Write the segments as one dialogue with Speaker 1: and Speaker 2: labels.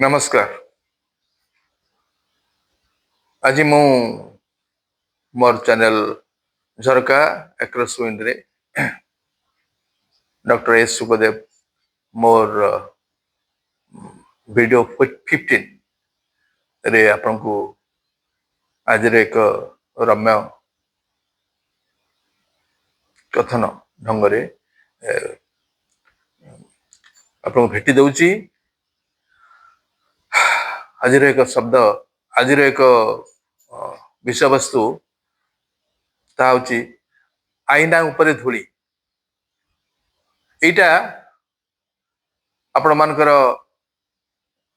Speaker 1: नमस्कार। आज मु मोर चैनल झरका एक्रॉस विंड रे डॉक्टर एस सुखदेव मोर वीडियो 15 रे आपन को आज रे एक रम्य कथन ढंग रे आपन भेटी दउची। आज रे एक शब्द आज रे एक विषय वस्तु ता होची आईना उपरे धूली। एटा आपण मानकर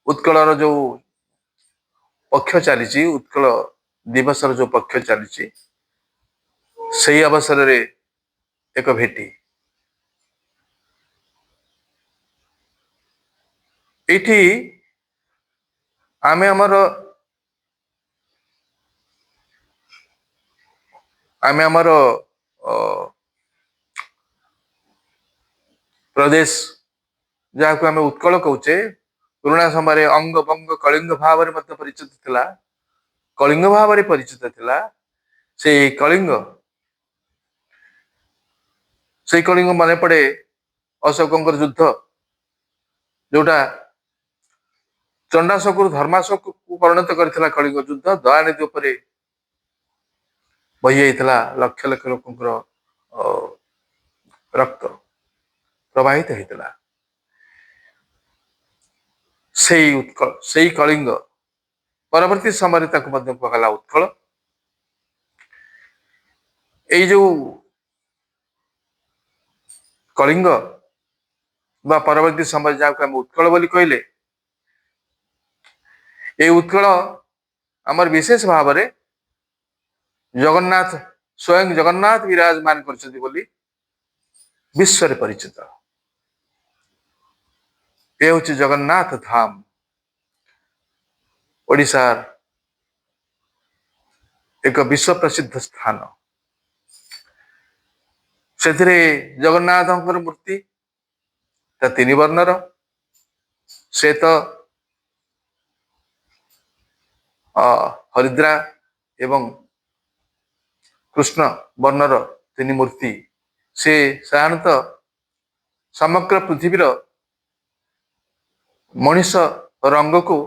Speaker 1: उत्कलर जो पक्ष चली उत्कल दिवस जो पक्ष चली से अवसर रे एक भेटी एठी आमे हमर प्रदेश जहाँ को आम उत्कल कहचे पुराणा समय अंग बंग कलिंग भाव में परिचित थिला। कलिंग भाव में परिचित थिला से कलिंग मन पड़े अशोक युद्ध जोटा चंडाशोक धर्माशोक को परिणत करथिला। कलिंग युद्ध दयानिधि उपरे बही जाइथिला। लक्ष लक्ष लोकंकर रक्त प्रवाहित होइथिला। से कलिंग परवर्ती समय कहला उत्कल। ये जो कलिंग बा परवर्ती समय जहाँ उत्कल बोली कहले ये उत्कल आमर विशेष भाव में जगन्नाथ स्वयं जगन्नाथ विराजमान करछथि बोली विश्व रे परिचित। ये हूँ जगन्नाथ धाम ओडिशा एक विश्व प्रसिद्ध स्थान। से जगन्नाथ मूर्ति तीन वर्णर श्वेत हरिद्रा एवं कृष्ण वर्णर तीन मूर्ति से साधारणतः समग्र पृथ्वीर मनीष रंग को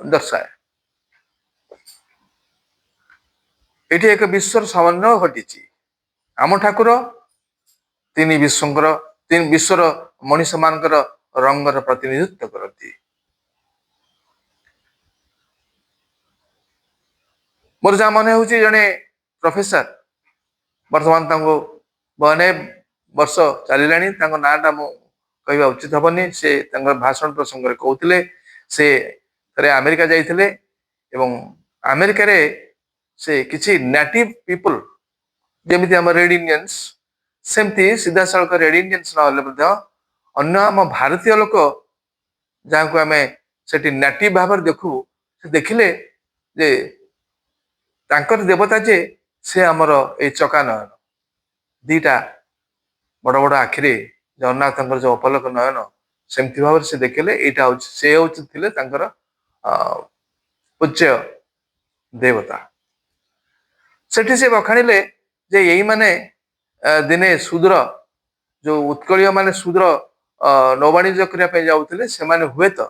Speaker 1: दर्शाए। एटी एक विश्वर समन्वय घटी। आम ठाकुर तीन विश्वर मनीष मानकर रंगर प्रतिनिधित्व करती। मोर जहाँ मन हूँ जड़े प्रोफेसर बर्तमान बने वर्ष चलिला नाटा मु कहवा उचित हेनी। से भाषण प्रसंग कहते से अमेरिका जाइए एवं अमेरिका रे से किसी नेटिव पीपल जमी आम रेड इंडियंस सेमती सीधा सड़क रेड इंडियंस ना अन्य आम भारतीय लोक जहाँ को आम से नेटिव भाव देखू से देखिले जे तांकर देवता जे से आमर ए चका नयन दीटा बड़ बड़ आखिरे जगन्नाथ जो अपलक नयन सेमती भाव से देखिले यहाँ से थे पूज्य देवता। सेठी से बखाणिले जे यही माने दिने शूद्र जो उत्कलीय माने शूद्र नौवाणिज्य करने जाऊले से माने हुए तो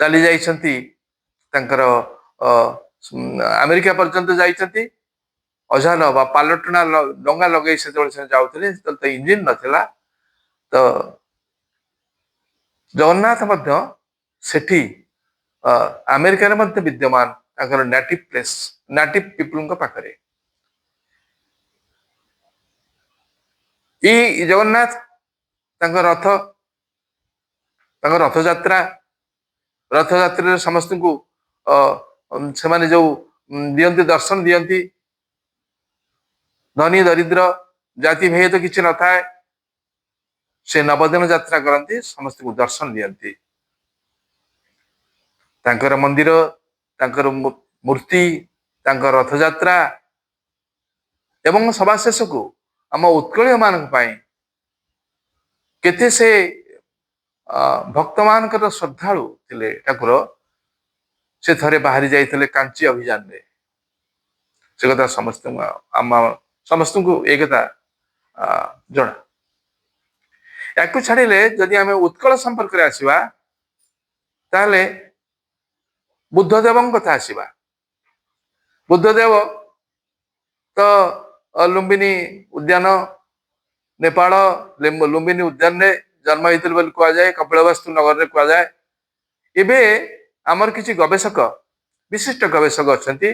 Speaker 1: चली जाइछंती तांकर अमेरिका पर्यंत जाइछंती। अजाल बा पालटना डंगा लगे से जाऊले तो इंजिन नथिला। तो जगन्नाथ मध्य सेठी अमेरिका रे मध्य विद्यमान तांकर नेटिव प्लेस नेटिव पीपल का पाखरे ई जगन्नाथ रथ यात्रा समस्त को से माने जो दियंती दर्शन दियंती धनी दरिद्र जाति भेद किसी न थाए से नवदिन यात्रा करती समस्त को दर्शन दियंती। तांकर मंदिर तांकर मूर्ति तांकर रथ यात्रा एवं सभा शेष को आम उत्कलीय मान केते से ଭକ୍ତ ମାନଙ୍କର ଶ୍ରଦ୍ଧାଳୁ ଥିଲେ ଠାକୁର। ସେ ଥରେ ବାହାରି ଯାଇଥିଲେ କାଞ୍ଚି ଅଭିଯାନରେ। ସେ କଥା ସମସ୍ତଙ୍କୁ ଏ କଥା ଜଣା। ୟାକୁ ଛାଡ଼ିଲେ ଯଦି ଆମେ ଉତ୍କଳ ସମ୍ପର୍କରେ ଆସିବା ତାହେଲେ ବୁଦ୍ଧଦେବଙ୍କ କଥା ଆସିବା। ବୁଦ୍ଧଦେବ ତ ଲୁମ୍ବିନୀ ଉଦ୍ୟାନ ନେପାଳ ଲୁମ୍ବିନୀ ଉଦ୍ୟାନରେ ଜନ୍ମ ହେଇଥିଲେ ବୋଲି କୁହାଯାଏ, କପିଳବସ୍ତୁ ନଗରରେ କୁହାଯାଏ। ଏବେ ଆମର କିଛି ଗବେଷକ, ବିଶିଷ୍ଟ ଗବେଷକ ଅଛନ୍ତି,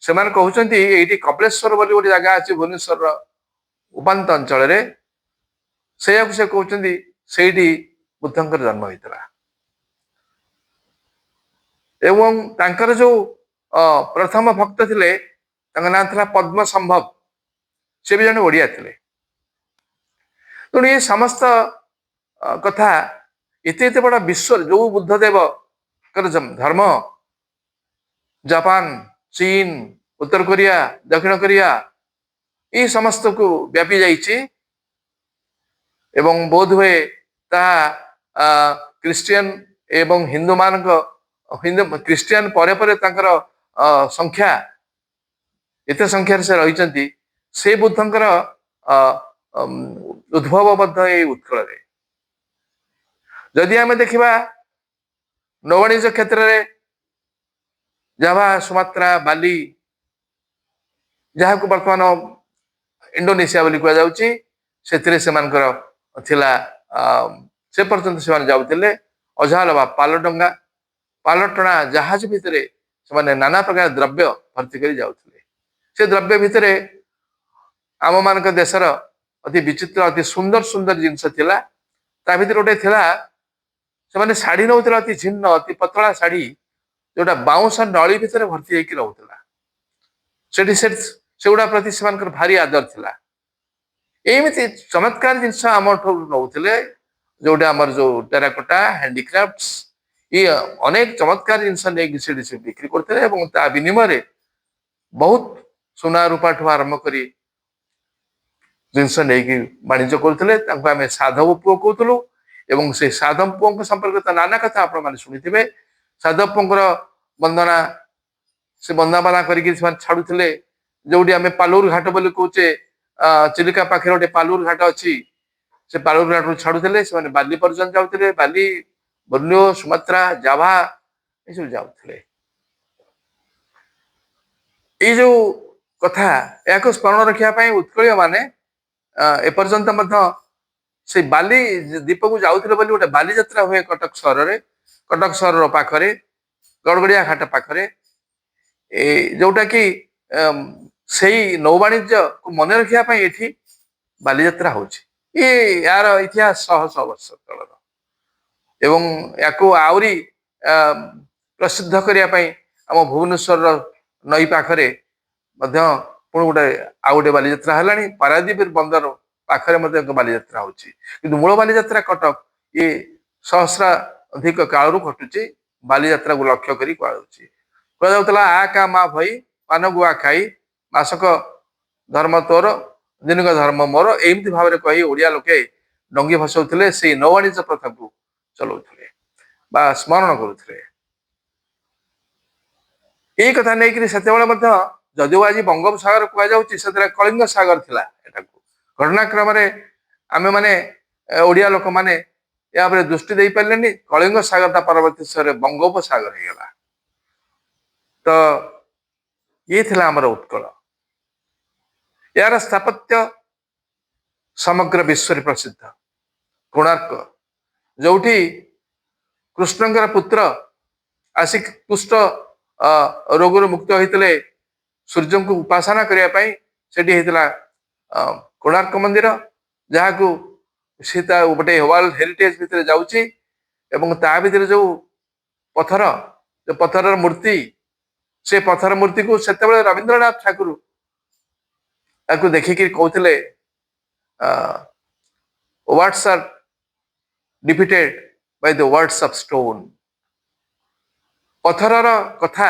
Speaker 1: ସେମାନେ କହୁଛନ୍ତି ଏଇଠି କପିଳେଶ୍ୱର ବୋଲି ଗୋଟେ ଜାଗା ଅଛି ଭୁବନେଶ୍ୱରର ଉପାନ୍ତ ଅଞ୍ଚଳରେ, ସେଇଆକୁ ସେ କହୁଛନ୍ତି ସେଇଠି ବୁଦ୍ଧଙ୍କର ଜନ୍ମ ହେଇଥିଲା। ଏବଂ ତାଙ୍କର ଯୋଉ ପ୍ରଥମ ଭକ୍ତ ଥିଲେ ତାଙ୍କ ନାଁ ଥିଲା ପଦ୍ମ ସମ୍ଭବ, ସେ ବି ଜଣେ ଓଡ଼ିଆ ଥିଲେ। ତେଣୁ ଏ ସମସ୍ତ କଥା ଏତେ ଏତେ ବଡ଼ ବିଶ୍ୱରେ ଯୋଉ ବୁଦ୍ଧଦେବଙ୍କର ଧର୍ମ ଜାପାନ, ଚୀନ, ଉତ୍ତର କୋରିଆ, ଦକ୍ଷିଣ କୋରିଆ ଏଇ ସମସ୍ତକୁ ବ୍ୟାପି ଯାଇଛି ଏବଂ ବୋଧ ହୁଏ ତାହା ଖ୍ରୀଷ୍ଟିଆନ ଏବଂ ହିନ୍ଦୁ ମାନଙ୍କ ଖ୍ରୀଷ୍ଟିଆନ ପରେ ପରେ ତାଙ୍କର ସଂଖ୍ୟା ଏତେ ସଂଖ୍ୟାରେ ସେ ରହିଛନ୍ତି। ସେ ବୁଦ୍ଧଙ୍କର ଉଦ୍ଭବ ମଧ୍ୟ ଏଇ ଉତ୍କଳରେ। ଯଦି ଆମେ ଦେଖିବା ନୌବାଣିଜ୍ୟ କ୍ଷେତ୍ରରେ ଜାଭା, ସୁମାତ୍ରା, ବାଲି, ଯାହାକୁ ବର୍ତ୍ତମାନ ଇଣ୍ଡୋନେସିଆ ବୋଲି କୁହାଯାଉଛି, ସେଥିରେ ସେମାନଙ୍କର ଥିଲା ସେ ପର୍ଯ୍ୟନ୍ତ ସେମାନେ ଯାଉଥିଲେ। ଅଝାଲବା ପାଲଡଙ୍ଗା, ପାଲଟଣା ଜାହାଜ ଭିତରେ ସେମାନେ ନାନା ପ୍ରକାର ଦ୍ରବ୍ୟ ଭର୍ତ୍ତି କରି ଯାଉଥିଲେ। ସେ ଦ୍ରବ୍ୟ ଭିତରେ ଆମମାନଙ୍କ ଦେଶର ଅତି ବିଚିତ୍ର ଅତି ସୁନ୍ଦର ସୁନ୍ଦର ଜିନିଷ ଥିଲା। ତା ଭିତରେ ଗୋଟେ ଥିଲା, ସେମାନେ ଶାଢ଼ୀ ନଉଥିଲେ ଅତି ଝିନ୍ନ ଅତି ପତଳା ଶାଢ଼ୀ, ଯୋଉଟା ବାଉଁଶ ନଳୀ ଭିତରେ ଭର୍ତ୍ତି ହେଇକି ରହୁଥିଲା। ସେଗୁଡା ପ୍ରତି ସେମାନଙ୍କର ଭାରି ଆଦର ଥିଲା। ଏମିତି ଚମତ୍କାର ଜିନିଷ ଆମଠୁ ନଉଥିଲେ, ଯୋଉଟା ଆମର ଯୋଉ ଟେରାକୋଟା ହ୍ୟାଣ୍ଡିକ୍ରାଫ୍ଟସ, ଇଏ ଅନେକ ଚମତ୍କାର ଜିନିଷ ନେଇକି ସେଠି ସେ ବିକ୍ରି କରୁଥିଲେ ଏବଂ ତା ବିନିମୟରେ ବହୁତ ସୁନା ରୂପାଠୁ ଆରମ୍ଭ କରି ଜିନିଷ ନେଇକି ବାଣିଜ୍ୟ କରୁଥିଲେ। ତାଙ୍କୁ ଆମେ ସାଧବ ପୁଅ କହୁଥିଲୁ ଏବଂ ସେ ସାଧବ ପୁଅଙ୍କ ସମ୍ପର୍କରେ ତ ନାନା କଥା ଆପଣମାନେ ଶୁଣିଥିବେ। ସାଧବ ପୁଅଙ୍କର ବନ୍ଦନା, ସେ ବନ୍ଦାପନା କରିକି ସେମାନେ ଛାଡୁଥିଲେ। ଯୋଉଠି ଆମେ ପାଲୁର ଘାଟ ବୋଲି କହୁଛେ, ଚିଲିକା ପାଖରେ ଗୋଟେ ପାଲୁର ଘାଟ ଅଛି, ସେ ପାଲୁର ଘାଟରୁ ଛାଡୁଥିଲେ। ସେମାନେ ବାଲି ପର୍ଯ୍ୟନ୍ତ ଯାଉଥିଲେ, ବାଲି, ବର୍ଣ୍ଣିଓ, ସୁମାତ୍ରା, ଜାଭା ଏସବୁ ଯାଉଥିଲେ। ଏଇ ଯୋଉ କଥା, ଏହାକୁ ସ୍ମରଣ ରଖିବା ପାଇଁ ଉତ୍କଳୀୟ ମାନେ ଏପର୍ଯ୍ୟନ୍ତ ମଧ୍ୟ ସେଇ ବାଲି ଦ୍ୱୀପକୁ ଯାଉଥିଲେ ବୋଲି ଗୋଟେ ବାଲିଯାତ୍ରା ହୁଏ କଟକ ସହରରେ, କଟକ ସହରର ପାଖରେ ଗଡ଼ଗଡ଼ିଆ ଘାଟ ପାଖରେ, ଯୋଉଟା କି ସେଇ ନୌବାଣିଜ୍ୟକୁ ମନେ ରଖିବା ପାଇଁ ଏଠି ବାଲିଯାତ୍ରା ହଉଛି। ୟାର ଇତିହାସ ଶହ ଶହ ବର୍ଷ ତଳର ଏବଂ ୟାକୁ ଆହୁରି ପ୍ରସିଦ୍ଧ କରିବା ପାଇଁ ଆମ ଭୁବନେଶ୍ୱରର ନଈ ପାଖରେ ମଧ୍ୟ ପୁଣି ଆଉ ଗୋଟେ ବାଲିଯାତ୍ରା ହେଲାଣି। ପାରାଦୀପ ବନ୍ଦର ପାଖରେ ମଧ୍ୟ ଏକ ବାଲିଯାତ୍ରା ହଉଛି, କିନ୍ତୁ ମୂଳ ବାଲିଯାତ୍ରା କଟକ ଇଏ ସହସ୍ରାଧିକ କାଳରୁ ଘଟୁଛି। ବାଲିଯାତ୍ରାକୁ ଲକ୍ଷ୍ୟ କରି କୁହାଯାଉଥିଲା ଆ କା ମା ଭଇ ପାନ ଗୁଆ ଖାଇ, ମାସକ ଧର୍ମ ତୋର ଦିନକ ଧର୍ମ ମୋର, ଏମିତି ଭାବରେ କହି ଓଡ଼ିଆ ଲୋକେ ଡଙ୍ଗି ଭସାଉଥିଲେ, ସେଇ ନୌବାଣିଜ୍ୟ ପ୍ରଥାକୁ ଚଲାଉଥିଲେ ବା ସ୍ମରଣ କରୁଥିଲେ। ଏଇ କଥା ନେଇକରି ସେତେବେଳେ ମଧ୍ୟ ଯଦିଓ ଆଜି ବଙ୍ଗୋପସାଗର କୁହାଯାଉଛି, ସେଥିରେ କଳିଙ୍ଗ ସାଗର ଥିଲା। ଏଟାକୁ ଘଟଣାକ୍ରମରେ ଆମେମାନେ ଓଡ଼ିଆ ଲୋକମାନେ ଏହା ଉପରେ ଦୃଷ୍ଟି ଦେଇପାରିଲେନି। କଳିଙ୍ଗ ସାଗରଟା ପରବର୍ତ୍ତୀ ସମୟରେ ବଙ୍ଗୋପସାଗର ହେଇଗଲା। ତ ଇଏ ଥିଲା ଆମର ଉତ୍କଳ। ଏହାର ସ୍ଥାପତ୍ୟ ସମଗ୍ର ବିଶ୍ୱରେ ପ୍ରସିଦ୍ଧ। କୋଣାର୍କ, ଯୋଉଠି କୃଷ୍ଣଙ୍କର ପୁତ୍ର ଆସି କୁଷ୍ଠ ରୋଗରୁ ମୁକ୍ତ ହୋଇଥିଲେ ସୂର୍ଯ୍ୟଙ୍କୁ ଉପାସନା କରିବା ପାଇଁ, ସେଠି ହେଇଥିଲା କୋଣାର୍କ ମନ୍ଦିର, ଯାହାକୁ ସେ ତା ଗୋଟେ ୱାର୍ଲଡ ହେରିଟେଜ ଭିତରେ ଯାଉଛି। ଏବଂ ତା ଭିତରେ ଯୋଉ ପଥରର ମୂର୍ତ୍ତି, ସେ ପଥର ମୂର୍ତ୍ତିକୁ ସେତେବେଳେ ରବୀନ୍ଦ୍ରନାଥ ଠାକୁର ତାକୁ ଦେଖିକି କହୁଥିଲେ words are defeated by the words of stone। ପଥରର କଥା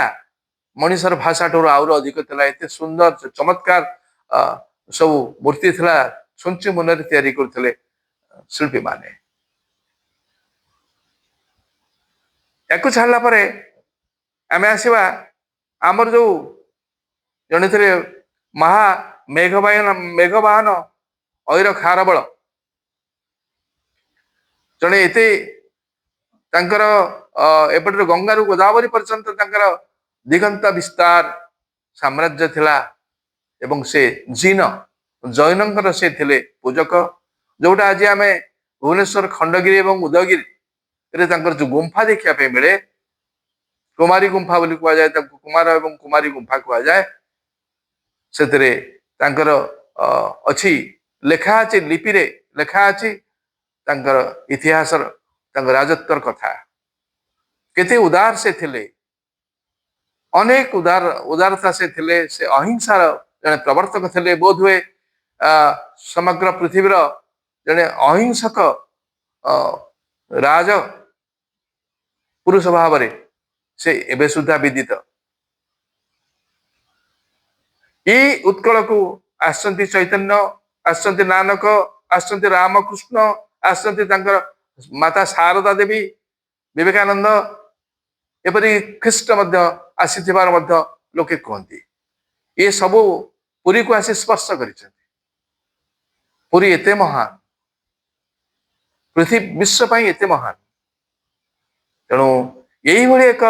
Speaker 1: ମଣିଷର ଭାଷାଠାରୁ ଆହୁରି ଅଧିକ ଥିଲା। ଏତେ ସୁନ୍ଦର ଚମତ୍କାର ସବୁ ମୂର୍ତ୍ତି ଥିଲା, ଛୁଞ୍ଚି ମୁନରେ ତିଆରି କରୁଥିଲେ ଶିଳ୍ପୀ ମାନେ। ୟାକୁ ଛାଡ଼ିଲା ପରେ ଆମେ ଆସିବା ଆମର ଯୋଉ ଜଣେ ଥିଲେ ମହା ମେଘବାହନ ଐର ଖାରବଳ, ଜଣେ ଏତେ ତାଙ୍କର ଏପଟରେ ଗଙ୍ଗାରୁ ଗୋଦାବରୀ ପର୍ଯ୍ୟନ୍ତ ତାଙ୍କର ଦିଗନ୍ତ ବିସ୍ତାର ସାମ୍ରାଜ୍ୟ ଥିଲା ଏବଂ ସେ ଜୈନଙ୍କର ସେ ଥିଲେ ପୂଜକ, ଯୋଉଟା ଆଜି ଆମେ ଭୁବନେଶ୍ୱର ଖଣ୍ଡଗିରି ଏବଂ ଉଦୟଗିରିରେ ତାଙ୍କର ଯୋଉ ଗୁମ୍ଫା ଦେଖିବା ପାଇଁ ମିଳେ, କୁମାରୀ ଗୁମ୍ଫା ବୋଲି କୁହାଯାଏ, ତାଙ୍କୁ କୁମାର ଏବଂ କୁମାରୀ ଗୁମ୍ଫା କୁହାଯାଏ। ସେଥିରେ ତାଙ୍କର ଅଛି, ଲେଖା ଅଛି, ଲିପିରେ ଲେଖା ଅଛି ତାଙ୍କର ଇତିହାସର, ତାଙ୍କ ରାଜତ୍ୱର କଥା। କେତେ ଉଦାର ସେ ଥିଲେ, ଅନେକ ଉଦାରତା ସେ ଥିଲେ, ସେ ଅହିଂସାର ଜଣେ ପ୍ରବର୍ତ୍ତକ ଥିଲେ। ବୋଧ ହୁଏ ସମଗ୍ର ପୃଥିବୀର ଜଣେ ଅହିଂସକ ରାଜ ପୁରୁଷ ଭାବରେ ସେ ଏବେ ସୁଦ୍ଧା ବିଦିତ। ଏଇ ଉତ୍କଳକୁ ଆସିଛନ୍ତି ଚୈତନ୍ୟ, ଆସିଛନ୍ତି ନାନକ, ଆସିଛନ୍ତି ରାମକୃଷ୍ଣ, ଆସିଛନ୍ତି ତାଙ୍କର ମାତା ଶାରଦା ଦେବୀ, ବିବେକାନନ୍ଦ, ଏପରି ଖ୍ରୀଷ୍ଟ ମଧ୍ୟ ଆସିଥିବାର ମଧ୍ୟ ଲୋକେ କୁହନ୍ତି। ଏ ସବୁ ପୁରୀକୁ ଆସି ସ୍ପର୍ଶ କରିଛନ୍ତି। ପୁରୀ ଏତେ ମହାନ, ପୃଥିବୀ ବିଶ୍ୱ ପାଇଁ ଏତେ ମହାନ। ତେଣୁ ଏଇଭଳି ଏକ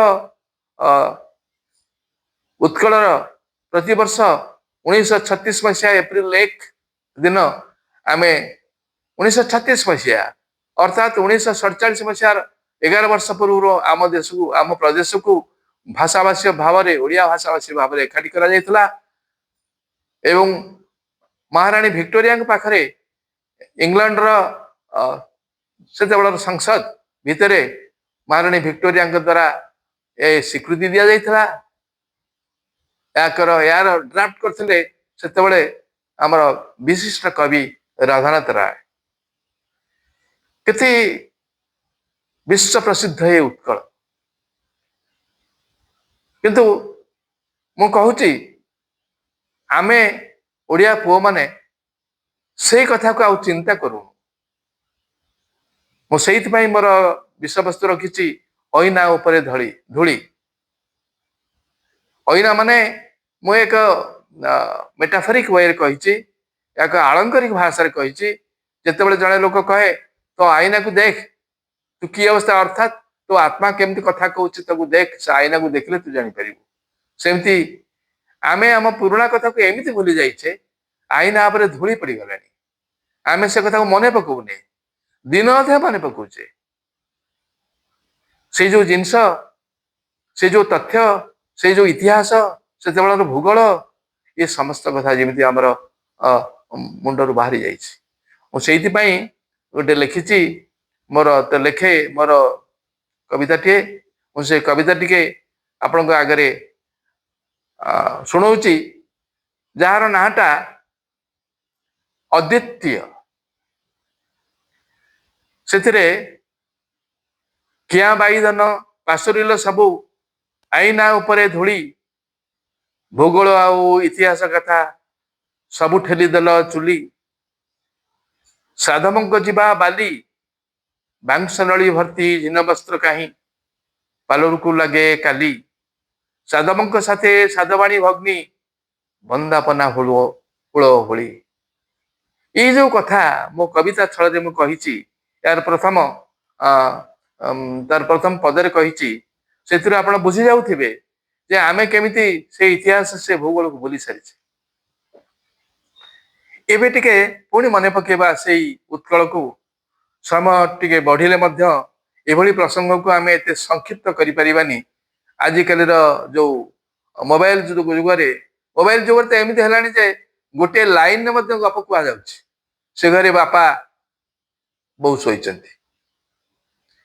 Speaker 1: ଉତ୍କଳର ପ୍ରତିବର୍ଷ 1936 ମସିହା ଏପ୍ରିଲ 1 ଦିନ ଆମେ 1936 ମସିହା ଅର୍ଥାତ୍ 1947 ମସିହାର 11 ବର୍ଷ ପୂର୍ବରୁ ଆମ ଦେଶକୁ, ଆମ ପ୍ରଦେଶକୁ ଭାଷାଭାଷୀ ଭାବରେ, ଓଡ଼ିଆ ଭାଷାଭାଷୀ ଭାବରେ ଏକାଠି କରାଯାଇଥିଲା। ଏବଂ ମହାରାଣୀ ଭିକ୍ଟୋରିଆଙ୍କ ପାଖରେ ଇଂଲଣ୍ଡର ସେତେବେଳର ସଂସଦ ଭିତରେ ମହାରାଣୀ ଭିକ୍ଟୋରିଆଙ୍କ ଦ୍ୱାରା ଏ ସ୍ୱୀକୃତି ଦିଆଯାଇଥିଲା। ଏହାର ଡ୍ରାଫ୍ଟ କରିଥିଲେ ସେତେବେଳେ ଆମର ବିଶିଷ୍ଟ କବି ରାଧାନାଥ ରାୟ। କେତେ ବିଶ୍ୱ ପ୍ରସିଦ୍ଧ ଏ ଉତ୍କଳ। କିନ୍ତୁ ମୁଁ କହୁଛି, ଆମେ ଓଡ଼ିଆ ପୁଅମାନେ ସେଇ କଥାକୁ ଆଉ ଚିନ୍ତା କରୁନୁ। ମୁଁ ସେଇଥିପାଇଁ ମୋର ବିଷୟବସ୍ତୁ ରଖିଛି ଅଇନା ଉପରେ ଧୂଳି। ଅଇନା ମାନେ ମୁଁ ଏକ ମେଟାଫରିକ ୱେରେ କହିଛି, ଏକ ଆଳଙ୍କରିକ ଭାଷାରେ କହିଛି। ଯେତେବେଳେ ଜଣେ ଲୋକ କହେ ତ ଆଇନାକୁ ଦେଖ, ତୁ କି ଅବସ୍ଥା, ଅର୍ଥାତ୍ ତୋ ଆତ୍ମା କେମିତି କଥା କହୁଛି ତାକୁ ଦେଖ, ସେ ଆଇନାକୁ ଦେଖିଲେ ତୁ ଜାଣିପାରିବୁ। ସେମିତି ଆମେ ଆମ ପୁରୁଣା କଥାକୁ ଏମିତି ଭୁଲି ଯାଇଛେ, ଆଇନା ଉପରେ ଧୂଳି ପଡିଗଲାଣି, ଆମେ ସେ କଥାକୁ ମନେ ପକାଉନେ, ଦିନ ଅଧେ ମନେ ପକାଉଛେ। ସେଇ ଯୋଉ ଜିନିଷ, ସେ ଯୋଉ ତଥ୍ୟ, ସେଇ ଯୋଉ ଇତିହାସ, ସେତେବେଳର ଭୂଗୋଳ, ଏ ସମସ୍ତ କଥା ଯେମିତି ଆମର ମୁଣ୍ଡରୁ ବାହାରି ଯାଇଛି। ମୁଁ ସେଇଥିପାଇଁ ଗୋଟେ ଲେଖିଛି, ଲେଖେ ମୋର କବିତାଟିଏ। ମୁଁ ସେ କବିତା ଟିକେ ଆପଣଙ୍କ ଆଗରେ ଶୁଣଉଛି, ଯାହାର ନାଁଟା ଅଦ୍ୱିତୀୟ। ସେଥିରେ କିଆଁ ବାଇଦନ ପାଶୋରିଲ ସବୁ, ଆଇନା ଉପରେ ଧୂଳି, ଭୂଗୋଳ ଆଉ ଇତିହାସ କଥା ସବୁ ଠେଲିଦେଲ ଚୁଲି। ସାଧବଙ୍କ ଯିବା ବାଲି, ବାଂଶ ନଳୀ ଭର୍ତ୍ତି ହୀନ ବସ୍ତ୍ର କାହିଁ, ପାଲରୁକୁ ଲାଗେ କାଲି। ସାଧବଙ୍କ ସାଥେ ସାଧବାଣୀ ଭଗ୍ନୀ, ବନ୍ଦାପନା ହୁଳ ହୋଳି। ଏଇ ଯୋଉ କଥା ମୋ କବିତା ଛଳରେ ମୁଁ କହିଛି, ତାର ପ୍ରଥମ ପଦରେ କହିଛି, ସେଥିରୁ ଆପଣ ବୁଝି ଯାଉଥିବେ ଯେ ଆମେ କେମିତି ସେ ଇତିହାସ, ସେ ଭୂଗୋଳକୁ ଭୁଲି ସାରିଛେ। ଏବେ ଟିକେ ପୁଣି ମନେ ପକେଇବା ସେଇ ଉତ୍କଳକୁ। ସମୟ ଟିକେ ବଢିଲେ ମଧ୍ୟ ଏଭଳି ପ୍ରସଙ୍ଗକୁ ଆମେ ଏତେ ସଂକ୍ଷିପ୍ତ କରିପାରିବାନି। ଆଜିକାଲିର ଯୋଉ ମୋବାଇଲ ଯୁଗରେ ତ ଏମିତି ହେଲାଣି ଯେ ଗୋଟିଏ ଲାଇନରେ ମଧ୍ୟ ଗପ କୁହାଯାଉଛି। ସେ ଘରେ ବାପା ବୋଉ ଶୋଇଛନ୍ତି,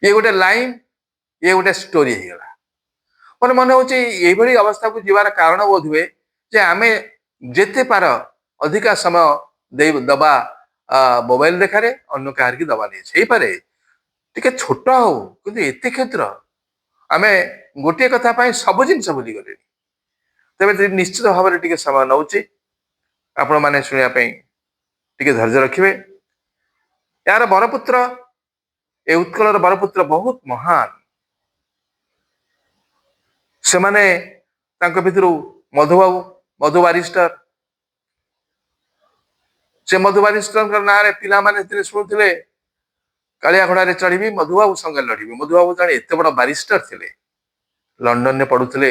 Speaker 1: ଇଏ ଗୋଟେ ଲାଇନ, ଇଏ ଗୋଟେ ଷ୍ଟୋରି ହେଇଗଲା। ମୋର ମନେ ହଉଛି ଏଇଭଳି ଅବସ୍ଥାକୁ ଯିବାର କାରଣ ବୋଧ ହୁଏ ଯେ ଆମେ ଯେତେ ପାର ଅଧିକା ସମୟ ଦବା ମୋବାଇଲ ଦେଖାରେ, ଅନ୍ୟ କାହାରିକି ଦବା ନେଇ ହେଇପାରେ। ଟିକେ ଛୋଟ ହଉ କିନ୍ତୁ ଏତେ କ୍ଷେତ୍ର, ଆମେ ଗୋଟିଏ କଥା ପାଇଁ ସବୁ ଜିନିଷ ଭୁଲିଗଲେଣି। ତେବେ ନିଶ୍ଚିତ ଭାବରେ ଟିକେ ସମୟ ନଉଛି, ଆପଣମାନେ ଶୁଣିବା ପାଇଁ ଟିକେ ଧୈର୍ଯ୍ୟ ରଖିବେ। ଏହାର ବରପୁତ୍ର, ଏ ଉତ୍କଳର ବରପୁତ୍ର ବହୁତ ମହାନ। ସେମାନେ ତାଙ୍କ ଭିତରୁ ମଧୁବାବୁ ମଧୁ ବାରିଷ୍ଟର ସେ ମଧୁ ବାରିଷ୍ଟରଙ୍କ ନାଁରେ ପିଲାମାନେ ଶୁଣୁଥିଲେ କାଳିଆ ଘୋଡାରେ ଚଢିବି ମଧୁବାବୁ ସଙ୍ଗେ ଲଢିବି। ମଧୁବାବୁ ଜଣେ ଏତେ ବଡ ବାରିଷ୍ଟର ଥିଲେ, ଲଣ୍ଡନରେ ପଢୁଥିଲେ।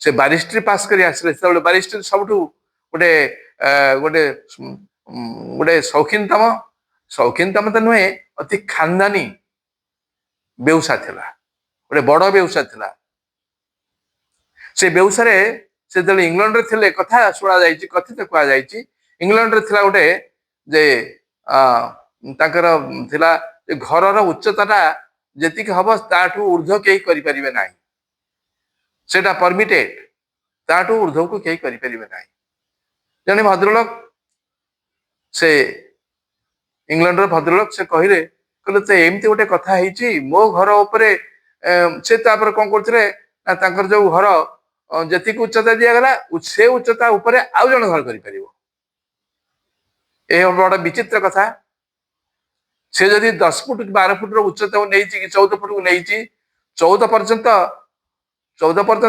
Speaker 1: ସେ ବାରିଷ୍ଟ୍ରି ପାସ୍ କରି ଆସିଲେ। ସେତେବେଳେ ବାରିଷ୍ଟ୍ରି ସବୁଠୁ ଗୋଟେ ଗୋଟେ ଗୋଟେ ସୌଖିନତମ ତ ନୁହେଁ, ଅତି ଖାନଦାନୀ ବେଉସା ଥିଲା, ଗୋଟେ ବଡ ବେଉସା ଥିଲା। ସେ ବେଉସାରେ ସେ ଯେତେବେଳେ ଇଂଲଣ୍ଡରେ ଥିଲେ, କଥା ଶୁଣାଯାଇଛି, କଥିତ କୁହାଯାଇଛି, ଇଂଲଣ୍ଡରେ ଥିଲା ଗୋଟେ ଯେ ତାଙ୍କର ଥିଲା ଘରର ଉଚ୍ଚତାଟା ଯେତିକି ହବ ତାଠୁ ଉର୍ଦ୍ଧ୍ୱ କେହି କରିପାରିବେ ନାହିଁ, ସେଟା ପରମିଟେଡ, ତାଠୁ ଉର୍ଦ୍ଧ୍ୱକୁ କେହି କରିପାରିବେ ନାହିଁ। ଜଣେ ଭଦ୍ରଲୋକ, ସେ ଇଂଲଣ୍ଡର ଭଦ୍ରଲୋକ, ସେ କହିଲେ ତ ଏମିତି ଗୋଟେ କଥା ହେଇଛି, ମୋ ଘର ଉପରେ ସେ ତାପରେ କଣ କରୁଥିଲେ ନା ତାଙ୍କର ଯୋଉ ଘର ଯେତିକି ଉଚ୍ଚତା ଦିଆଗଲା, ସେ ଉଚ୍ଚତା ଉପରେ ଆଉ ଜଣେ ଘର କରିପାରିବ। ଏ ବଡ ବିଚିତ୍ର କଥା। ସେ ଯଦି 10 ଫୁଟ 12 ଫୁଟର ଉଚ୍ଚତାକୁ ନେଇଛି କି 14 ଫୁଟକୁ ନେଇଛି, 14 ପର୍ଯ୍ୟନ୍ତ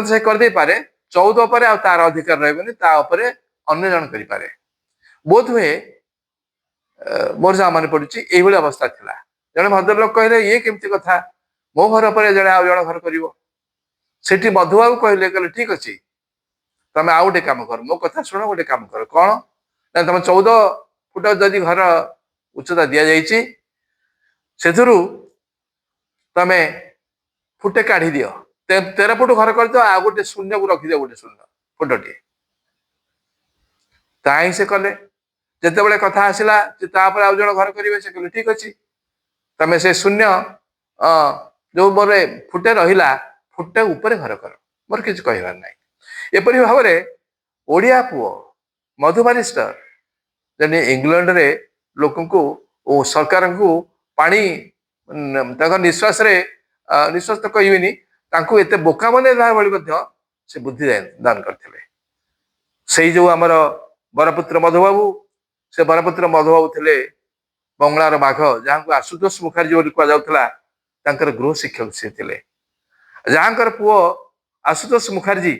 Speaker 1: ସେ କରିଦେଇପାରେ, 14 ଉପରେ ଆଉ ତାର ଅଧିକାର ରହିବନି, ତା ଉପରେ ଅନ୍ୟ ଜଣ କରିପାରେ। ବୋଧ ହୁଏ ମୋର ଯାହା ମନେ ପଡୁଛି ଏଇଭଳି ଅବସ୍ଥା ଥିଲା। ଜଣେ ଭଦ୍ରଲୋକ କହିଲେ ଇଏ କେମିତି କଥା, ମୋ ଘର ଉପରେ ଜଣେ ଆଉ ଜଣ ଘର କରିବ। ସେଠି ମଧୁବାବୁ କହିଲେ ଠିକ ଅଛି, ତମେ ଆଉ ଗୋଟେ କାମ କର, ମୋ କଥା ଶୁଣ, ଗୋଟେ କାମ କର। କଣ ନା ତମେ 14 ଫୁଟ ଯଦି ଘର ଉଚ୍ଚତା ଦିଆଯାଇଛି, ସେଥିରୁ ତମେ ଫୁଟେ କାଢି ଦିଅ, 13 ଫୁଟ ଘର କରିଦିଅ, ଆଉ ଗୋଟେ ଶୂନ୍ୟକୁ ରଖିଦିଅ, ଗୋଟେ ଶୂନ୍ୟ ଫୁଟଟିଏ। ତା ହିଁ ସେ କଲେ। ଯେତେବେଳେ କଥା ଆସିଲା ଯେ ତାପରେ ଆଉ ଜଣ ଘର କରିବେ, ସେ କହିଲେ ଠିକ ଅଛି, ତମେ ସେ ଶୂନ୍ୟ ଯୋଉ ମୋର ଫୁଟେ ରହିଲା, ଫୁଟେ ଉପରେ ଘର କର, ମୋର କିଛି କହିବାର ନାହିଁ। ଏପରି ଭାବରେ ଓଡିଆ ପୁଅ ମଧୁ ବାରିଷ୍ଟର ଯେନେ ଇଂଲଣ୍ଡରେ ଲୋକଙ୍କୁ ଓ ସରକାରଙ୍କୁ ପାଣି ତାଙ୍କ ନିଶ୍ୱାସରେ ନିଶ୍ୱାସ ତ କହିବିନି, ତାଙ୍କୁ ଏତେ ବୋକା ବନେଇଲା ଭଳି ମଧ୍ୟ ସେ ବୁଦ୍ଧି ଦାନ କରିଥିଲେ। ସେଇ ଯୋଉ ଆମର ବରପୁତ୍ର ମଧୁବାବୁ, ସେ ବରପୁତ୍ର ମଧୁବାବୁ ଥିଲେ ବଙ୍ଗଳାର ବାଘ, ଯାହାଙ୍କୁ ଆଶୁତୋଷ ମୁଖାର୍ଜୀ ବୋଲି କୁହାଯାଉଥିଲା। ତାଙ୍କର ଗୃହ ଶିକ୍ଷକ ସେ ଥିଲେ। ଯାହାଙ୍କର ପୁଅ ଆଶୁତୋଷ ମୁଖାର୍ଜୀ,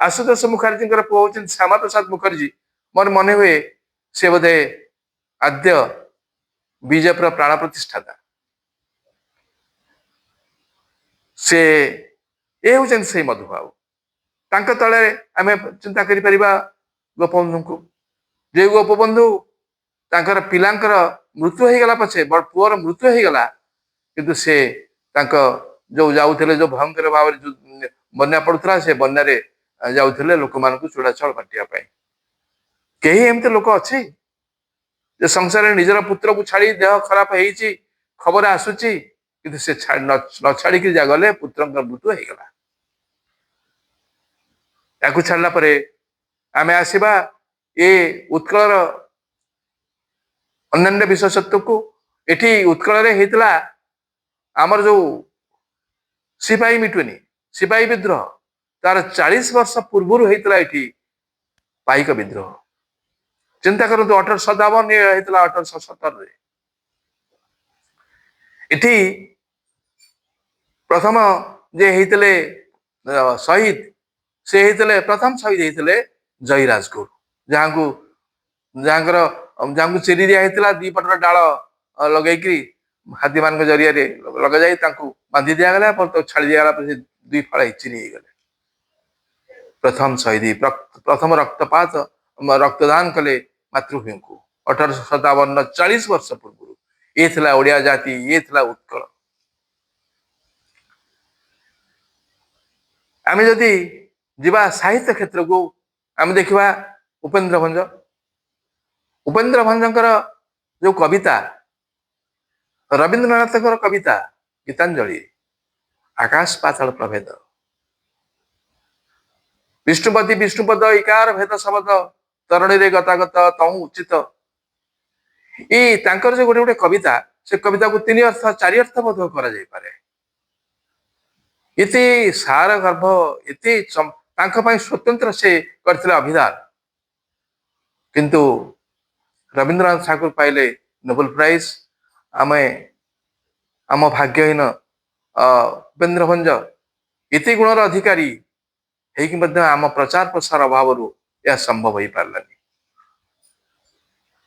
Speaker 1: ଆଶୁତୋଷ ମୁଖାର୍ଜୀଙ୍କର ପୁଅ ହଉଛନ୍ତି ଶ୍ୟାମା ପ୍ରସାଦ ମୁଖାର୍ଜୀ। ମୋର ମନେ ହୁଏ ସେ ବୋଧେ ଆଦ୍ୟ ବିଜେପିର ପ୍ରାଣ ପ୍ରତିଷ୍ଠାତା। ସେ ଏ ହଉଛନ୍ତି ସେଇ ମଧୁବାବୁ। ତାଙ୍କ ତଳେ ଆମେ ଚିନ୍ତା କରିପାରିବା ଗୋପବନ୍ଧୁଙ୍କୁ। ଯେ ଗୋପବନ୍ଧୁ ତାଙ୍କର ପିଲାଙ୍କର ମୃତ୍ୟୁ ହେଇଗଲା ପଛେ, ପୁଅର ମୃତ୍ୟୁ ହେଇଗଲା, କିନ୍ତୁ ସେ ତାଙ୍କ ଯୋଉ ଯାଉଥିଲେ, ଯୋଉ ଭୟଙ୍କର ଭାବରେ ଯୋଉ ବନ୍ୟା ପଡୁଥିଲା, ସେ ବନ୍ୟାରେ ଯାଉଥିଲେ ଲୋକମାନଙ୍କୁ ଚୂଡାଛଳ ବାଣ୍ଟିବା ପାଇଁ। କେହି ଏମିତି ଲୋକ ଅଛି ଯେ ସଂସାରରେ ନିଜର ପୁତ୍ରକୁ ଛାଡି, ଦେହ ଖରାପ ହେଇଛି, ଖବର ଆସୁଛି, କିନ୍ତୁ ସେ ନ ଛାଡିକି ଯା ଗଲେ, ପୁତ୍ରଙ୍କର ମୃତ୍ୟୁ ହେଇଗଲା। ତାକୁ ଛାଡିଲା ପରେ ଆମେ ଆସିବା ଏ ଉତ୍କଳର ଅନ୍ୟାନ୍ୟ ବିଶେଷତ୍ୱକୁ। ଏଠି ଉତ୍କଳରେ ହେଇଥିଲା ଆମର ଯୋଉ ସିପାହୀ ମିଟୁନି, ସିପାହୀ ବିଦ୍ରୋହ, ତାର 40 ବର୍ଷ ପୂର୍ବରୁ ହେଇଥିଲା ଏଠି ପାଇକ ବିଦ୍ରୋହ। ଚିନ୍ତା କରନ୍ତୁ, 1857 ହେଇଥିଲା 1817ରେ। ଏଠି ପ୍ରଥମ ଯେ ହେଇଥିଲେ ଶହୀଦ, ସେ ହେଇଥିଲେ ପ୍ରଥମ ଶହୀଦ ହେଇଥିଲେ ଜୟୀ ରାଜଗୁରୁ, ଯାହାଙ୍କୁ ଚିରି ଦିଆ ହେଇଥିଲା, 2 ପଟର ଡାଳ ଲଗେଇକି ହାତୀ ମାନଙ୍କ ଜରିଆରେ ଲଗାଯାଇ ତାଙ୍କୁ ବାନ୍ଧି ଦିଆଗଲା, ଛାଡି ଦିଆଗଲା, ପରେ ସେ 2 ଫାଳ ଚିରି ହେଇଗଲେ। ପ୍ରଥମ ଶହୀଦ, ପ୍ରଥମ ରକ୍ତଦାନ କଲେ ମାତୃଭୂମିକୁ 1857, 40 ବର୍ଷ ପୂର୍ବରୁ। ଇଏ ଥିଲା ଓଡିଆ ଜାତି, ଇଏ ଥିଲା ଉତ୍କଳ। ଆମେ ଯଦି ଯିବା ସାହିତ୍ୟ କ୍ଷେତ୍ରକୁ, ଆମେ ଦେଖିବା ଉପେନ୍ଦ୍ର ଭଞ୍ଜ। ଉପେନ୍ଦ୍ର ଭଞ୍ଜଙ୍କର ଯୋଉ କବିତା, ରବୀନ୍ଦ୍ରନାଥଙ୍କର କବିତା ଗୀତାଞ୍ଜଳି, ଆକାଶ ପାତାଳ ପ୍ରଭେଦ, ବିଷ୍ଣୁପତି ବିଷ୍ଣୁପଦ ଇକାର ଭେଦ ଶବଦ, ତରଣୀରେ ଗତାଗତ ତହୁଁ ଉଚିତ। ଏଇ ତାଙ୍କର ଯୋଉ ଗୋଟେ କବିତା, ସେ କବିତାକୁ 3 ଅର୍ଥ 4 ଅର୍ଥ ବୋଧ କରାଯାଇପାରେ। ଏତେ ସାର ଗର୍ଭ, ଏତେ ତାଙ୍କ ପାଇଁ ସ୍ୱତନ୍ତ୍ର ସେ କରିଥିଲେ ଅଭିଧାନ। କିନ୍ତୁ ରବୀନ୍ଦ୍ରନାଥ ଠାକୁର ପାଇଲେ ନୋବେଲ ପ୍ରାଇଜ। ଆମ ଭାଗ୍ୟହୀନ ଉପେନ୍ଦ୍ର ଭଞ୍ଜ ଏତେ ଗୁଣର ଅଧିକାରୀ ହେଇକି ମଧ୍ୟ ଆମ ପ୍ରଚାର ପ୍ରସାର ଅଭାବରୁ ଏହା ସମ୍ଭବ ହେଇପାରିଲାନି।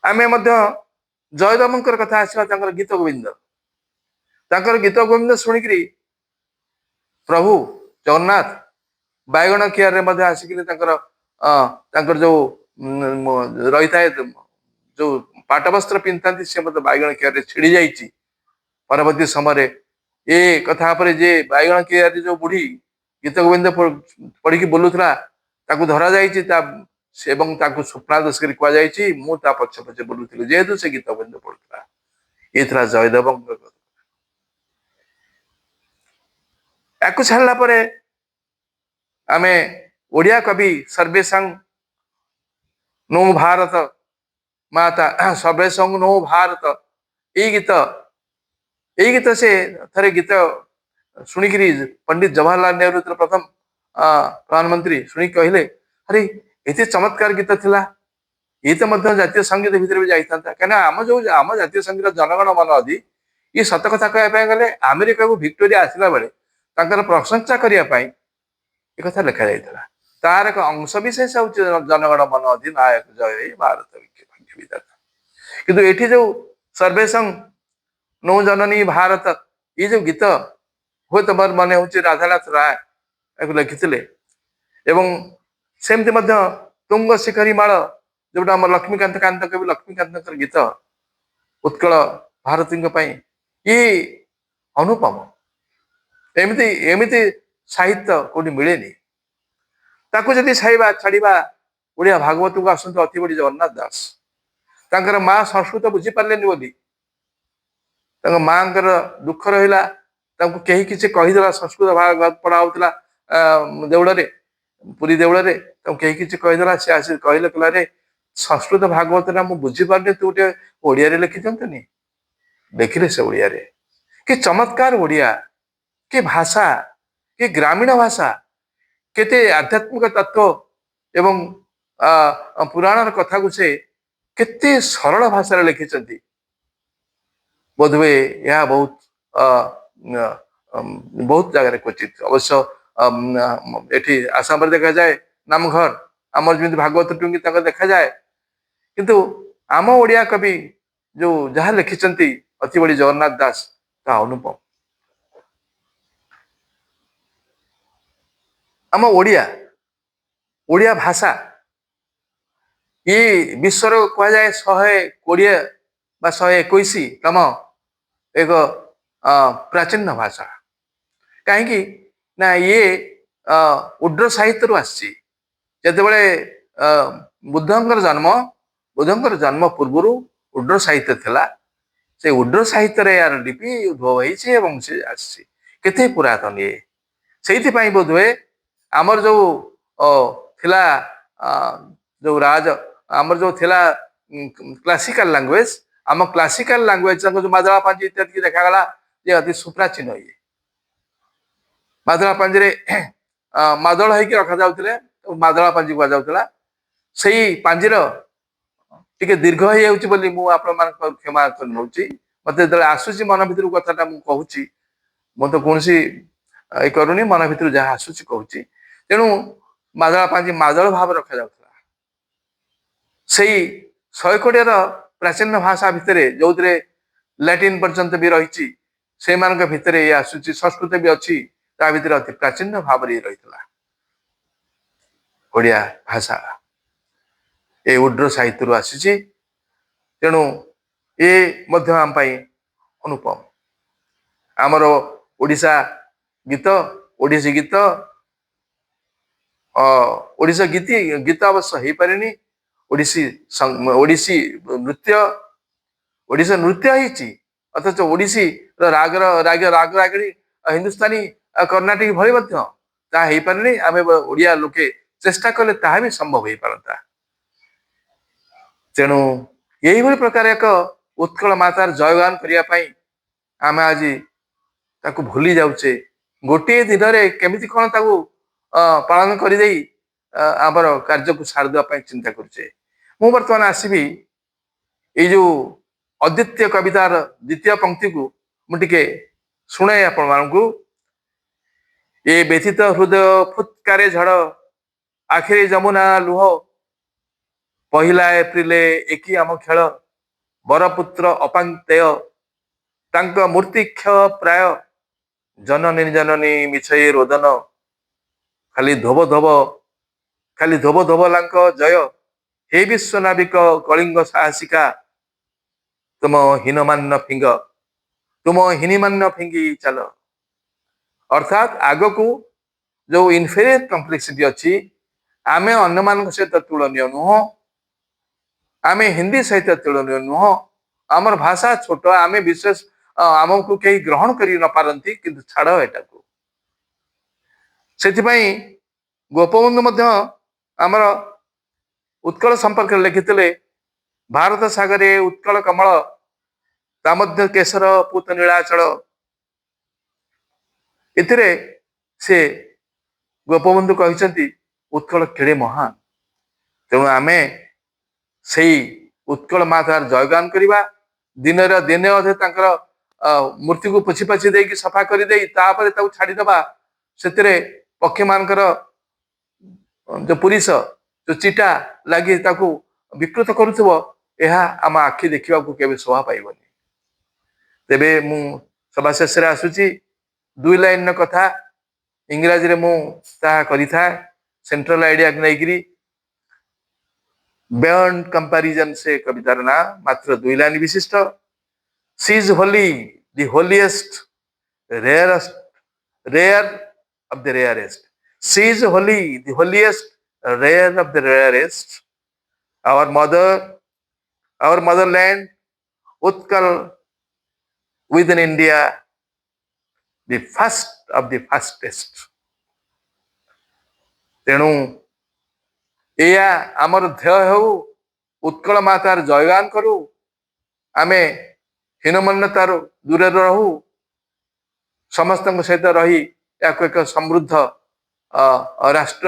Speaker 1: ଆମେ ମଧ୍ୟ ଜୟଦେବଙ୍କର କଥା ଆସିବା ତାଙ୍କର ଗୀତ ଗୋବିନ୍ଦ। ତାଙ୍କର ଗୀତ ଗୋବିନ୍ଦ ଶୁଣିକିରି ପ୍ରଭୁ ଜଗନ୍ନାଥ ବାଇଗଣ କିଆରରେ ମଧ୍ୟ ଆସିକିରି ତାଙ୍କର ଯୋଉ ରହିଥାଏ ଯୋଉ ପାଟ ବସ୍ତ୍ର ପିନ୍ଧିଥାନ୍ତି ସେ ମଧ୍ୟ ବାଇଗଣ କିଆରରେ ଛିଡି ଯାଇଛି। ପରବର୍ତ୍ତୀ ସମୟରେ ଏ କଥା ଉପରେ ଯେ ବାଇଗଣ କିଆରୀ ଯୋଉ ବୁଢୀ ଗୀତ ଗୋବିନ୍ଦ ପଢିକି ବୁଲୁଥିଲା ତାକୁ ଧରା ଯାଇଛି ଏବଂ ତାକୁ ସ୍ୱପ୍ନାଦେଶ କରି କୁହାଯାଇଛି ମୁଁ ତା ପଛେ ପଛେ ବୁଲୁଥିଲି ଯେହେତୁ ସେ ଗୀତ ଗୋବିନ୍ଦ ପଢୁଥିଲା। ଏ ଥିଲା ଜୟଦେବଙ୍କ କଥା। ୟାକୁ ଛାଡ଼ିଲା ପରେ ଆମେ ଓଡିଆ କବି ସର୍ବେଶଂ ନୋ ଭାରତ ମାତା ସର୍ବେଶଂ ନୋ ଭାରତ ଏଇ ଗୀତ ସେ ଥରେ ଗୀତ ଶୁଣିକିରି ପଣ୍ଡିତ ଜବାହରଲାଲ ନେହେରୁ ପ୍ରଥମ ପ୍ରଧାନମନ୍ତ୍ରୀ ଶୁଣିକି କହିଲେ ଆରେ ଏତେ ଚମତ୍କାର ଗୀତ ଥିଲା, ଇଏ ତ ମଧ୍ୟ ଜାତୀୟ ସଙ୍ଗୀତ ଭିତରେ ବି ଯାଇଥାନ୍ତା। କାହିଁକିନା ଆମ ଜାତୀୟ ସଙ୍ଗୀତ ଜନଗଣ ମନ ଅଧି ଇଏ ସତ କଥା କହିବା ପାଇଁ ଗଲେ ଆମେରିକାକୁ ଭିକ୍ଟୋରିଆ ଆସିଲା ବେଳେ ତାଙ୍କର ପ୍ରଶଂସା କରିବା ପାଇଁ ଏ କଥା ଲେଖା ଯାଇଥିଲା। ତାର ଏକ ଅଂଶ ବିଶେଷ ହଉଛି ଜନଗଣ ମନ ଅଧି ନାୟକ ଜୟ ହେ ଭାରତ ବିଧାତା। କିନ୍ତୁ ଏଠି ଯୋଉ ସର୍ବେଶଂ ନୌ ଜନନୀ ଭାରତ ଏଇ ଯୋଉ ଗୀତ ହୁଏତ ମୋର ମନେ ହଉଛି ରାଧାନାଥ ରାୟ ଏହାକୁ ଲେଖିଥିଲେ। ଏବଂ ସେମିତି ମଧ୍ୟ ତୁଙ୍ଗ ଶିଖରୀ ମାଳ ଯୋଉଟା ଆମର ଲକ୍ଷ୍ମୀକାନ୍ତ କାନ୍ତ କବି ଲକ୍ଷ୍ମୀକାନ୍ତଙ୍କର ଗୀତ ଉତ୍କଳ ଭାରତୀଙ୍କ ପାଇଁ ଇଏ ଅନୁପମ। ଏମିତି ସାହିତ୍ୟ କୋଉଠି ମିଳେନି। ତାକୁ ଯଦି ଛାଡିବା ଓଡିଆ ଭାଗବତକୁ ଆସନ୍ତୁ ଅତିବଡି ଜଗନ୍ନାଥ ଦାସ। ତାଙ୍କର ମା ସଂସ୍କୃତ ବୁଝିପାରିଲେନି ବୋଲି ତାଙ୍କ ମାଙ୍କର ଦୁଃଖ ରହିଲା। ତାଙ୍କୁ କେହି କିଛି କହିଦେଲା, ସଂସ୍କୃତ ପଢା ହଉଥିଲା ଦେଉଳରେ, ପୁରୀ ଦେଉଳରେ, ତାଙ୍କୁ କେହି କିଛି କହିଦେଲା। ସେ ଆସି କହିଲେ କହିଲାରେ ସଂସ୍କୃତ ଭାଗବତ ନା ମୁଁ ବୁଝିପାରୁନି, ତୁ ଗୋଟେ ଓଡିଆରେ ଲେଖିଦିଅନ୍ତୁନି। ଦେଖିଲେ ସେ ଓଡିଆରେ କି ଚମତ୍କାର ଓଡିଆ, କି ଭାଷା, କି ଗ୍ରାମୀଣ ଭାଷା, କେତେ ଆଧ୍ୟାତ୍ମିକ ତତ୍ଵ ଏବଂ ପୁରାଣର କଥାକୁ ସେ କେତେ ସରଳ ଭାଷାରେ ଲେଖିଛନ୍ତି। ବୋଧହୁଏ ଏହା ବହୁତ ଜାଗାରେ କ୍ୱଚିତ ଅବଶ୍ୟ ଏଠି ଆସାମରେ ଦେଖାଯାଏ ନାମଘର, ଆମର ଯେମିତି ଭାଗବତ ଟୁଙ୍ଗି ତାଙ୍କ ଦେଖାଯାଏ। କିନ୍ତୁ ଆମ ଓଡିଆ କବି ଯୋଉ ଯାହା ଲେଖିଛନ୍ତି ଅତିବଡି ଜଗନ୍ନାଥ ଦାସ ତାହା ଅନୁପମ। ଆମ ଓଡିଆ ଭାଷା ଇଏ ବିଶ୍ୱର କୁହାଯାଏ 120 ବା 121 ତମ ଏକ ପ୍ରାଚୀନ ଭାଷା। କାହିଁକି ନା ଇଏ ଉଡ୍ର ସାହିତ୍ୟରୁ ଆସିଛି। ଯେତେବେଳେ ବୁଦ୍ଧଙ୍କର ଜନ୍ମ ପୂର୍ବରୁ ଉଡ୍ର ସାହିତ୍ୟ ଥିଲା। ସେ ଉଡ୍ର ସାହିତ୍ୟରେ ଏହାର ଲିପି ଉଦ୍ଭବ ହେଇଛି ଏବଂ ସେ ଆସିଛି କେତେ ପୁରାତନ ଇଏ। ସେଇଥିପାଇଁ ବୋଧହୁଏ ଆମର ଯୋଉ ଥିଲା ଯୋଉ ଆମର ଯୋଉ ଥିଲା କ୍ଲାସିକାଲ ଲାଙ୍ଗୁଏଜ, ଆମ କ୍ଲାସିକାଲ ଲାଙ୍ଗୁଏଜ ତାଙ୍କ ଯୋଉ ମାଦଳା ପାଞ୍ଜି ଇତ୍ୟାଦି ଦେଖାଗଲା ଯେ ଅତି ସୁପ୍ରାଚୀନ ଇଏ। ମାଦଳା ପାଞ୍ଜିରେ ମାଦଳ ହେଇକି ରଖାଯାଉଥିଲେ, ମାଦଳା ପାଞ୍ଜି କୁହାଯାଉଥିଲା। ସେଇ ପାଞ୍ଜିର ଟିକେ ଦୀର୍ଘ ହେଇଯାଉଛି ବୋଲି ମୁଁ ଆପଣମାନଙ୍କ କ୍ଷମା ନଉଛି। ମତେ ଯେତେବେଳେ ଆସୁଛି ମନ ଭିତରୁ କଥାଟା ମୁଁ କହୁଛି, ମୁଁ ତ କୌଣସି କରୁନି, ମନ ଭିତରୁ ଯାହା ଆସୁଛି କହୁଛି। ତେଣୁ ମାଦଳା ପାଞ୍ଜି ମାଦଳ ଭାବରେ ରଖାଯାଉଥିଲା। ସେଇ 120ର ପ୍ରାଚୀନ ଭାଷା ଭିତରେ ଯୋଉଥିରେ ଲାଟିନ ପର୍ଯ୍ୟନ୍ତ ବି ରହିଛି, ସେଇମାନଙ୍କ ଭିତରେ ଇଏ ଆସୁଛି। ସଂସ୍କୃତ ବି ଅଛି, ତା ଭିତରେ ଅତି ପ୍ରାଚୀନ ଭାବରେ ରହିଥିଲା ଓଡିଆ ଭାଷା। ଏ ଉଡ୍ର ସାହିତ୍ୟରୁ ଆସିଛି। ତେଣୁ ଏ ମଧ୍ୟ ଆମ ପାଇଁ ଅନୁପମ। ଆମର ଓଡିଶା ଗୀତ, ଓଡିଶୀ ଗୀତ, ଓଡିଶା ଗୀତ ଅବଶ୍ୟ ହେଇପାରିନି। ଓଡିଶୀ ନୃତ୍ୟ ହେଇଛି, ଅଥଚ ଓଡିଶୀ ରାଗିଣୀ ହିନ୍ଦୁସ୍ତାନୀ କର୍ଣ୍ଣାଟିକ ଭଳି ମଧ୍ୟ ତାହା ହେଇପାରିନି। ଆମେ ଓଡିଆ ଲୋକେ ଚେଷ୍ଟା କଲେ ତାହା ବି ସମ୍ଭବ ହେଇପାରନ୍ତା। ତେଣୁ ଏଇଭଳି ପ୍ରକାର ଏକ ଉତ୍କଳ ମାତାର ଜୟଗାନ କରିବା ପାଇଁ ଆମେ ଆଜି ତାକୁ ଭୁଲି ଯାଉଛେ। ଗୋଟିଏ ଦିନରେ କେମିତି କଣ ତାକୁ ପାଳନ କରିଦେଇ ଆମର କାର୍ଯ୍ୟକୁ ସାରିଦେବା ପାଇଁ ଚିନ୍ତା କରୁଛେ। ମୁଁ ବର୍ତ୍ତମାନ ଆସିବି ଏଇ ଯୋଉ ଅଦ୍ୱିତୀୟ କବିତାର ଦ୍ୱିତୀୟ ପଂକ୍ତିକୁ ମୁଁ ଟିକେ ଶୁଣେ ଆପଣ ମାନଙ୍କୁ। ଏ ବ୍ୟଥିତ ହୃଦୟ ଫୁତ୍କାରେ ଝଡ଼, ଆଖିରେ ଯମୁନା ଲୁହ, ପହିଲା ଏପ୍ରିଲ ଏକି ଆମ ଖେଳ, ବରପୁତ୍ର ଅପାଙ୍ତେୟ ତାଙ୍କ ମୂର୍ତ୍ତିକ୍ଷୟ ପ୍ରାୟ, ଜନନୀ ଜନନୀ ମିଛଇ ରୋଦନ, ଖାଲି ଧୋବ ଧୋବ ଖାଲି ଧୋବ ଧୋବଲାଙ୍କ ଜୟ, ହେ ବିଶ୍ୱ ନାବିକ କଳିଙ୍ଗ ସାହସିକା, ତୁମ ହୀନମାନ୍ୟ ଫିଙ୍ଗ ତୁମ ହୀନିମାନ୍ୟ ଫିଙ୍ଗି ଚାଲ। ଅର୍ଥାତ୍ ଆଗକୁ ଯୋଉ ଇନଫେରିୟର କମ୍ପ୍ଲେକ୍ସିଟି ଅଛି, ଆମେ ଅନ୍ୟମାନଙ୍କ ସହିତ ତୁଳନୀୟ ନୁହଁ, ଆମେ ହିନ୍ଦୀ ସହିତ ତୁଳନୀୟ ନୁହଁ, ଆମର ଭାଷା ଛୋଟ, ଆମେ ବିଶେଷ ଆମକୁ କେହି ଗ୍ରହଣ କରି ନ ପାରନ୍ତି, କିନ୍ତୁ ଛାଡ଼ ଏଟାକୁ। ସେଥିପାଇଁ ଗୋପବନ୍ଧୁ ମଧ୍ୟ ଆମର ଉତ୍କଳ ସମ୍ପର୍କରେ ଲେଖିଥିଲେ, ଭାରତ ସାଗରେ ଉତ୍କଳ କମଳ, ତା ମଧ୍ୟ କେଶର ପୂତ ନୀଳାଚଳ। ଏଥିରେ ସେ ଗୋପବନ୍ଧୁ କହିଛନ୍ତି ଉତ୍କଳ କେଡ଼େ ମହାନ, ତେଣୁ ଆମେ ସେଇ ଉତ୍କଳ ମା ତାର ଜୟଗାନ କରିବା। ଦିନେ ଅଧେ ତାଙ୍କର ମୂର୍ତ୍ତିକୁ ପୋଛି ପାଛି ଦେଇକି ସଫା କରିଦେଇ ତାପରେ ତାକୁ ଛାଡ଼ିଦବା, ସେଥିରେ ପକ୍ଷୀ ମାନଙ୍କର ଯୋଉ ପୁରିସ ଯୋଉ ଚିଟା ଲାଗି ତାକୁ ବିକୃତ କରୁଥିବ, ଏହା ଆମ ଆଖି ଦେଖିବାକୁ କେବେ ଶୋଭା ପାଇବନି। ତେବେ ମୁଁ ସଭା ଶେଷରେ ଆସୁଛି, 2 ଲାଇନର କଥା ଇଂରାଜୀରେ ମୁଁ ତାହା କରିଥାଏ, ସେଣ୍ଟ୍ରାଲ ଆଇଡିଆକୁ ନେଇକିରି। ବିୟଣ୍ଡ କମ୍ପାରିଜନ ସେ କବିତାର ନାଁ, ମାତ୍ର 2 ଲାଇନ ବିଶିଷ୍ଟ। She is Holi, the holiest, rarest, rare of the rarest. She is Holi, the holiest, rare of the rarest. Our motherland, Utkal within India, the first of the fastest. ତେଣୁ ଏଇଆ ଆମର ଧ୍ୟେୟ ହେଉ, ଉତ୍କଳ ମା ତାର ଜୟଗାନ କରୁ, ଆମେ ହୀନମନ୍ୟତାରୁ ଦୂରରେ ରହୁ, ସମସ୍ତଙ୍କ ସହିତ ରହି ଏହାକୁ ଏକ ସମୃଦ୍ଧ ରାଷ୍ଟ୍ର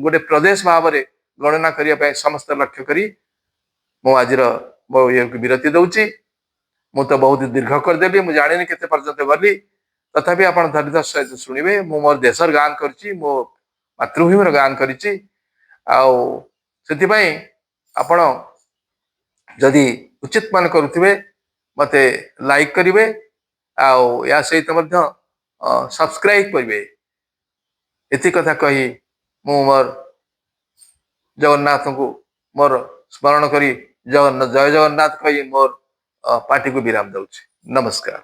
Speaker 1: ଗୋଟେ ପ୍ରଦେଶ ଭାବରେ ଗଣନା କରିବା ପାଇଁ ସମସ୍ତ ଲକ୍ଷ୍ୟ କରି ମୁଁ ଆଜିର ମୋ ଇଏକୁ ବିରତି ଦଉଛି। ମୁଁ ତ ବହୁତ ଦୀର୍ଘ କରିଦେଲି, ମୁଁ ଜାଣିନି କେତେ ପର୍ଯ୍ୟନ୍ତ ଗଲି, ତଥାପି ଆପଣ ଧୈର୍ଯ୍ୟ ସହିତ ଶୁଣିବେ। ମୁଁ ମୋର ଦେଶର ଗାନ କରିଛି, ମୋ ମାତୃଭୂମିର ଗାନ କରିଛି, ଆଉ ସେଥିପାଇଁ ଆପଣ ଯଦି ଉଚିତ ମନେ କରୁଥିବେ ମତେ ଲାଇକ୍ କରିବେ, ଆଉ ଏହା ସହିତ ମଧ୍ୟ ସବସ୍କ୍ରାଇବ କରିବେ। ଏତିକି କଥା କହି ମୁଁ ମୋର ଜଗନ୍ନାଥଙ୍କୁ ମୋର ସ୍ମରଣ କରି ଜୟ ଜଗନ୍ନାଥ କହି ମୋର ପାର୍ଟିକୁ ବିରାମ ଦଉଛି। ନମସ୍କାର।